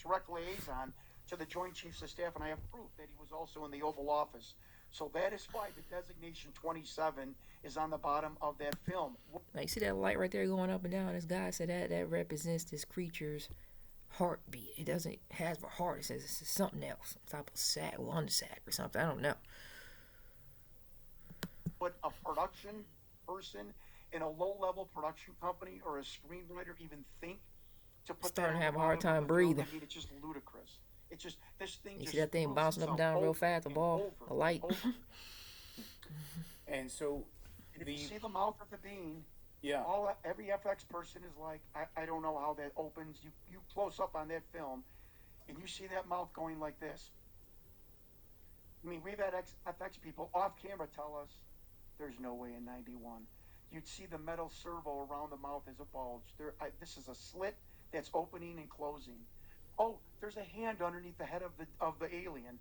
Speaker 18: direct liaison to the Joint Chiefs of Staff, and I have proof that he was also in the Oval Office. So that is why the designation 27 is on the bottom of that film.
Speaker 1: Now you see that light right there going up and down? This guy said that represents this creature's heartbeat. It doesn't have a heart. It says it's something else, some type of sac or under sac or something. I don't know.
Speaker 18: But a production person in a low-level production company or a screenwriter even think to put
Speaker 1: Starting
Speaker 18: that
Speaker 1: to have a
Speaker 18: on
Speaker 1: hard
Speaker 18: the bottom
Speaker 1: time
Speaker 18: of the film?
Speaker 1: breathing.
Speaker 18: I mean, it's just ludicrous. It's just this thing.
Speaker 1: You
Speaker 18: just
Speaker 1: see that thing
Speaker 18: proves
Speaker 1: bouncing up and
Speaker 18: itself
Speaker 1: down real
Speaker 18: over
Speaker 1: fast, the
Speaker 18: and
Speaker 1: ball,
Speaker 18: over
Speaker 1: the light.
Speaker 18: and over.
Speaker 19: And so,
Speaker 18: If you see the mouth of the bean,
Speaker 19: yeah,
Speaker 18: every FX person is like, I don't know how that opens. You close up on that film, and you see that mouth going like this. I mean, we've had FX people off camera tell us there's no way in 91. You'd see the metal servo around the mouth as a bulge. This is a slit that's opening and closing. Oh, there's a hand underneath the head of the alien.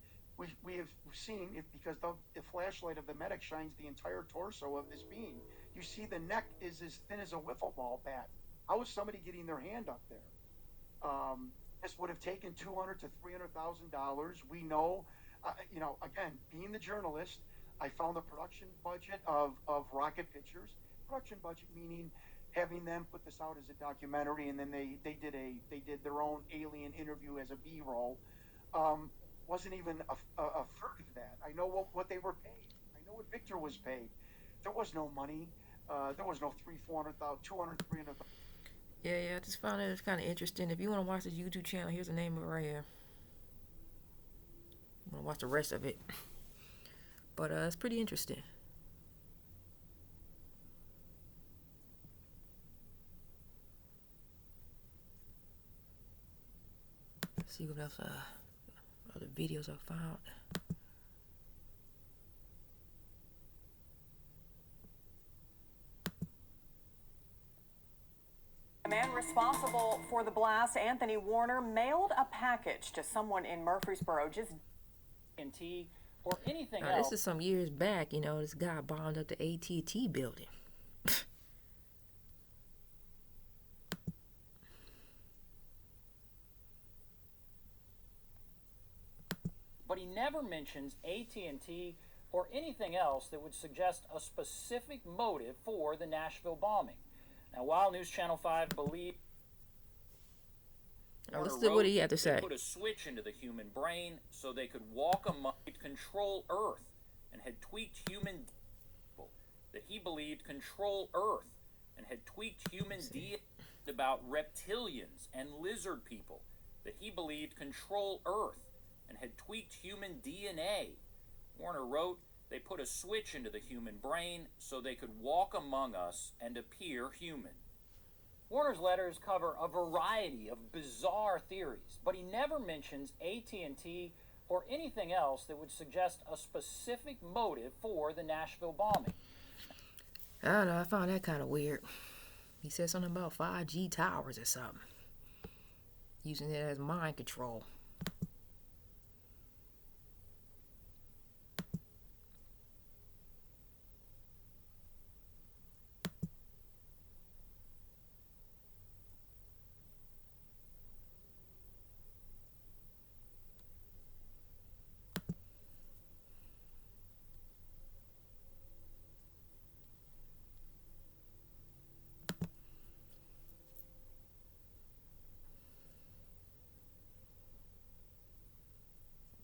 Speaker 18: We have seen it because the flashlight of the medic shines the entire torso of this being. You see the neck is as thin as a wiffle ball bat. How is somebody getting their hand up there? This would have taken $200,000 to $300,000. We know, again, being the journalist, I found the production budget of Rocket Pictures. Production budget meaning having them put this out as a documentary, and then they did their own alien interview as a B-roll. Wasn't even a third of that. I know what they were paid. I know what Victor was paid. There was no money. There was no $300,000, $400,000, $200,000, $300,000.
Speaker 1: Yeah, I just found it kind of interesting. If you want to watch this YouTube channel, here's the name of it right here. I'm going to watch the rest of it. But it's pretty interesting. Let's see what else other videos I found.
Speaker 20: The man responsible for the blast, Anthony Warner, mailed a package to someone in Murfreesboro just
Speaker 12: TNT or anything
Speaker 1: Now,
Speaker 12: else.
Speaker 1: this is some years back, this guy bombed up the AT&T building.
Speaker 12: But he never mentions AT&T or anything else that would suggest a specific motive for the Nashville bombing. Now, while News Channel 5 believed
Speaker 1: Now, listen to what he had to say.
Speaker 12: they put a switch into the human brain so they could walk among control Earth and had tweaked human people that he believed control Earth and had tweaked human DNA about reptilians and lizard people that he believed control Earth and had tweaked human DNA. Warner wrote, they put a switch into the human brain so they could walk among us and appear human. Warner's letters cover a variety of bizarre theories, but he never mentions AT&T or anything else that would suggest a specific motive for the Nashville bombing.
Speaker 1: I don't know, I found that kind of weird. He said something about 5G towers or something. Using it as mind control.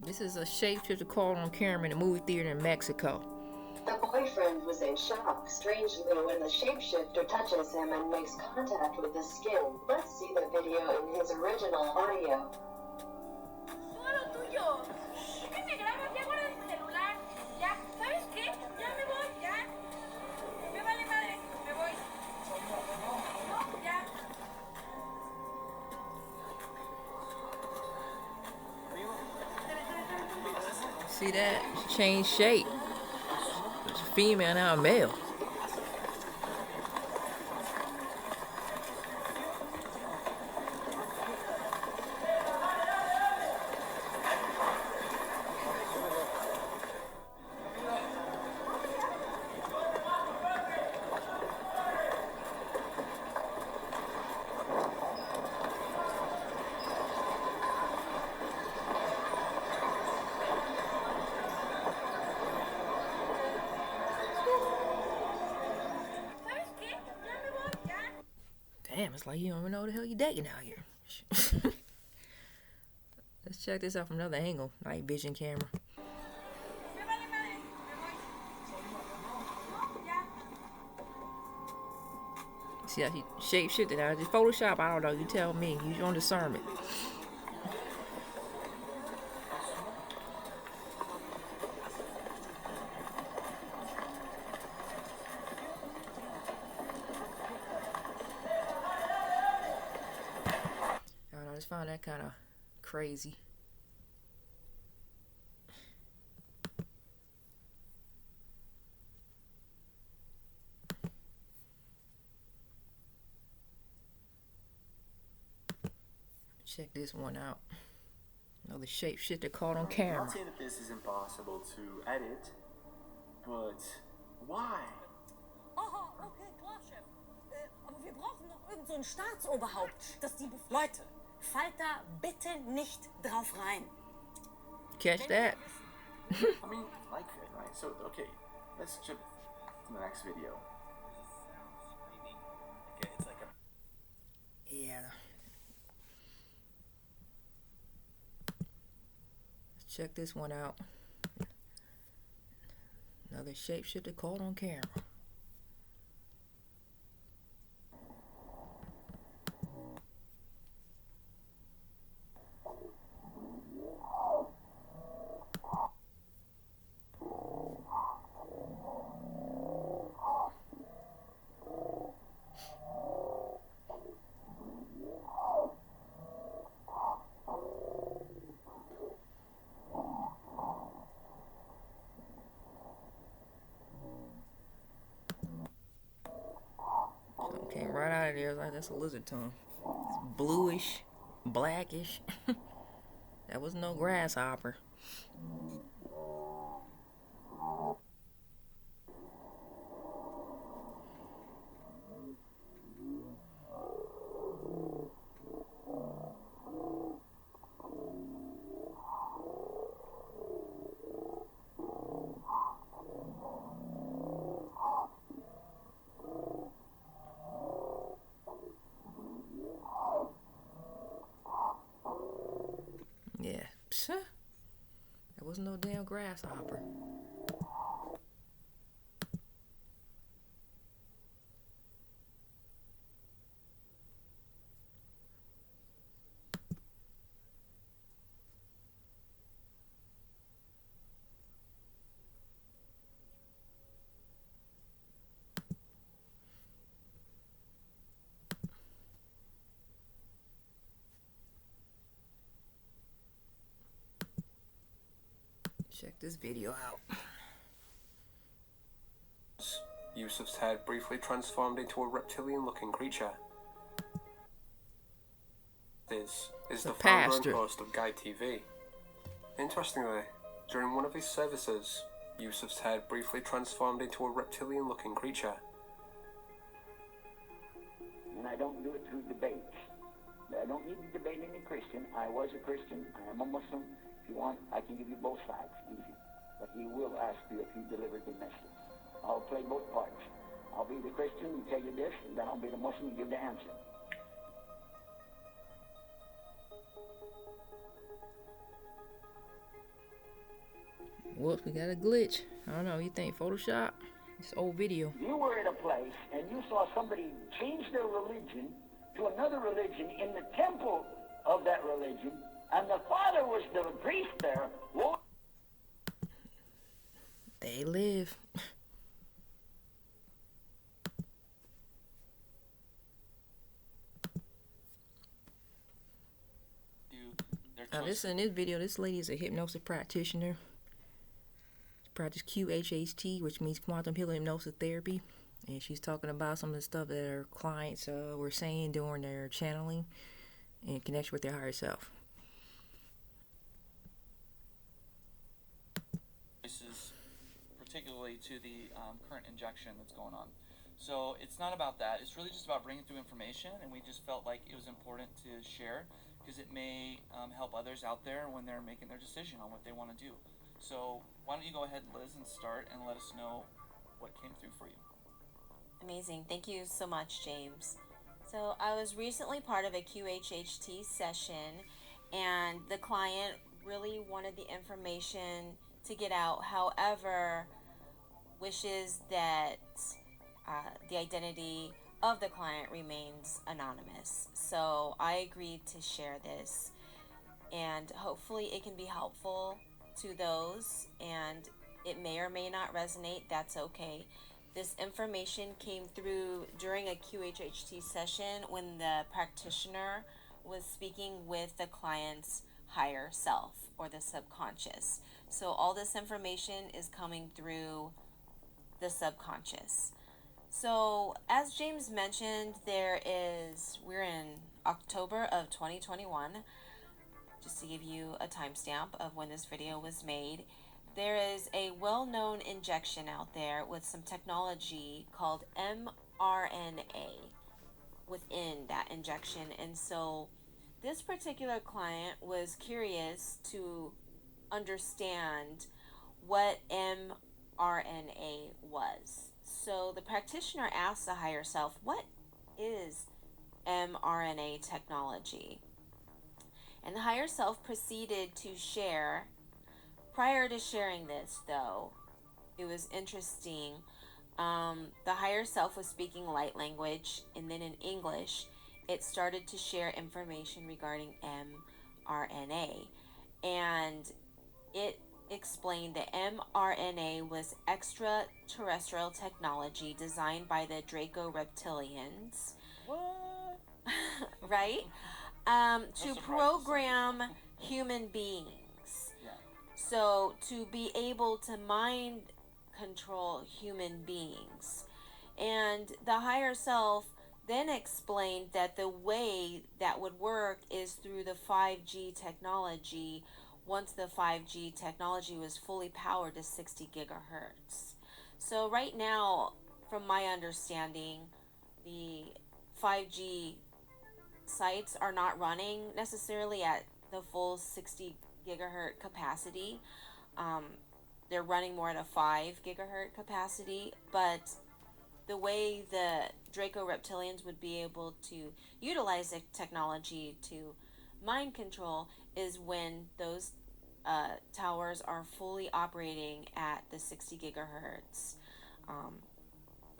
Speaker 1: This is a shapeshifter caught on camera in a movie theater in Mexico.
Speaker 21: The boyfriend was in shock, strangely, when the shapeshifter touches him and makes contact with his skin. Let's see the video in his original audio.
Speaker 1: See that? She changed shape. It's female, now a male. Damn, it's like you don't even know what the hell you dating out here. Let's check this out from another angle. Night vision camera. See how she shape-shifted out. Just Photoshop, I don't know. You tell me. Use your own discernment. I don't know. I just found that kind of crazy. Check this one out. Another shapeshifter caught on camera.
Speaker 3: I'm not saying that this is impossible to edit, but why?
Speaker 20: Aha, okay, klar, Chef. Aber wir brauchen noch irgend so ein Staatsoberhaupt, das die Leute, fallt da bitte nicht drauf rein.
Speaker 1: Catch that?
Speaker 3: I mean, I could, right? So, okay, let's jump to the next video. Okay, it's like a...
Speaker 1: Yeah. Check this one out. Another shapeshifter caught on camera. Came right out of there. Like, that's a lizard tongue. It's bluish, blackish. That was no grasshopper. Yeah, that was no damn grasshopper. Check this video out.
Speaker 22: Yusuf's head briefly transformed into a reptilian-looking creature. This is the founder and host of Guide TV. Interestingly, during one of his services, Yusuf's head briefly transformed into a reptilian-looking creature.
Speaker 17: And I don't do it through debate. I don't need to debate any Christian. I was a Christian. I am a Muslim. If you want, I can give you both sides, easy. But he will ask you if you delivered the message. I'll play both parts. I'll be the Christian, you tell you this, and then I'll be the Muslim, you give the answer.
Speaker 1: Whoops, we got a glitch. I don't know, you think Photoshop? It's old video.
Speaker 17: You were in a place and you saw somebody change their religion to another religion in the temple of that religion, and the father was the priest there. Well,
Speaker 1: they live. Now, in this video, this lady is a hypnosis practitioner. practice QHHT, which means quantum healing hypnosis therapy. And she's talking about some of the stuff that her clients were saying during their channeling in connection with their higher self.
Speaker 2: Particularly to the current injection that's going on. So it's not about that. It's really just about bringing through information, and we just felt like it was important to share because it may help others out there when they're making their decision on what they want to do. So why don't you go ahead, Liz, and start and let us know what came through for you.
Speaker 4: Amazing. Thank you so much, James. So I was recently part of a QHHT session, and the client really wanted the information to get out. However, wishes that the identity of the client remains anonymous. So I agreed to share this, and hopefully it can be helpful to those, and it may or may not resonate. That's okay. This information came through during a QHHT session when the practitioner was speaking with the client's higher self or the subconscious. So all this information is coming through the subconscious. So as James mentioned, we're in October of 2021. Just to give you a timestamp of when this video was made, there is a well-known injection out there with some technology called mRNA within that injection. And so this particular client was curious to understand what mRNA was. So the practitioner asked the higher self, what is mRNA technology? And the higher self proceeded to share. Prior to sharing this, though, it was interesting. The higher self was speaking light language, and then in English, it started to share information regarding mRNA. And it explained that mRNA was extraterrestrial technology designed by the Draco reptilians.
Speaker 2: What?
Speaker 4: Right? To program human beings. So to be able to mind control human beings. And the higher self then explained that the way that would work is through the 5G technology once the 5G technology was fully powered to 60 gigahertz. So right now, from my understanding, the 5G sites are not running necessarily at the full 60 gigahertz capacity. They're running more at a 5 gigahertz capacity, but the way the Draco reptilians would be able to utilize the technology to mind control is when those towers are fully operating at the 60 gigahertz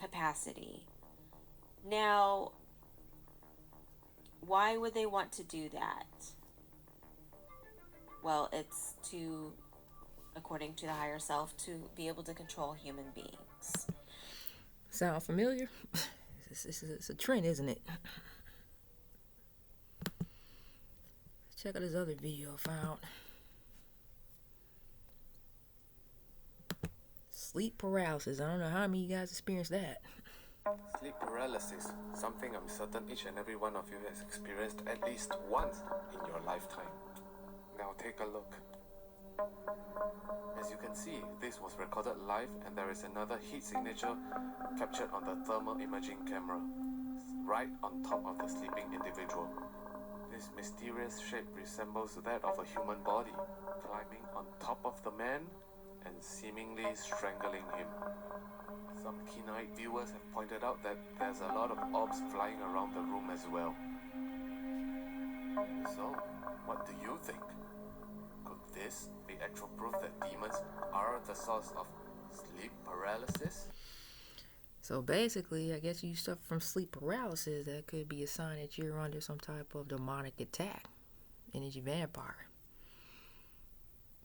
Speaker 4: capacity. Now, why would they want to do that? Well, it's to, according to the higher self, to be able to control human beings.
Speaker 1: Sound familiar? It's a trend, isn't it? Check out this other video I found. Sleep paralysis. I don't know how many of you guys experienced that.
Speaker 23: Sleep paralysis, something I'm certain each and every one of you has experienced at least once in your lifetime. Now take a look. As you can see, this was recorded live, and there is another heat signature captured on the thermal imaging camera, right on top of the sleeping individual. This mysterious shape resembles that of a human body, climbing on top of the man and seemingly strangling him. Some keen-eyed viewers have pointed out that there's a lot of orbs flying around the room as well. So, what do you think? Could this be actual proof that demons are the source of sleep paralysis?
Speaker 1: So basically, I guess you suffer from sleep paralysis. That could be a sign that you're under some type of demonic attack. Energy vampire.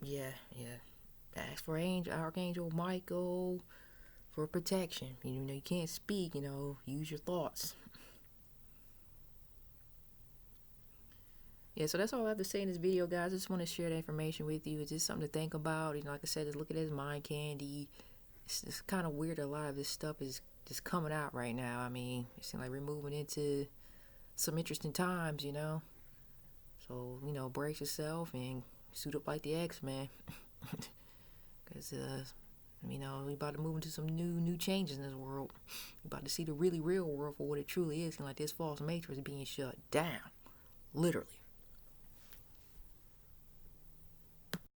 Speaker 1: Yeah. Ask for Archangel Michael for protection. You know, you can't speak, use your thoughts. Yeah, so that's all I have to say in this video, guys. I just want to share that information with you. It's just something to think about. You know, like I said, just look at it as mind candy. It's kind of weird that a lot of this stuff is just coming out right now. I mean, it seems like we're moving into some interesting times, you know. So, you know, brace yourself and suit up like the X-Men. Because, you know, we about to move into some new changes in this world. We about to see the really real world for what it truly is. And like this false matrix being shut down. Literally.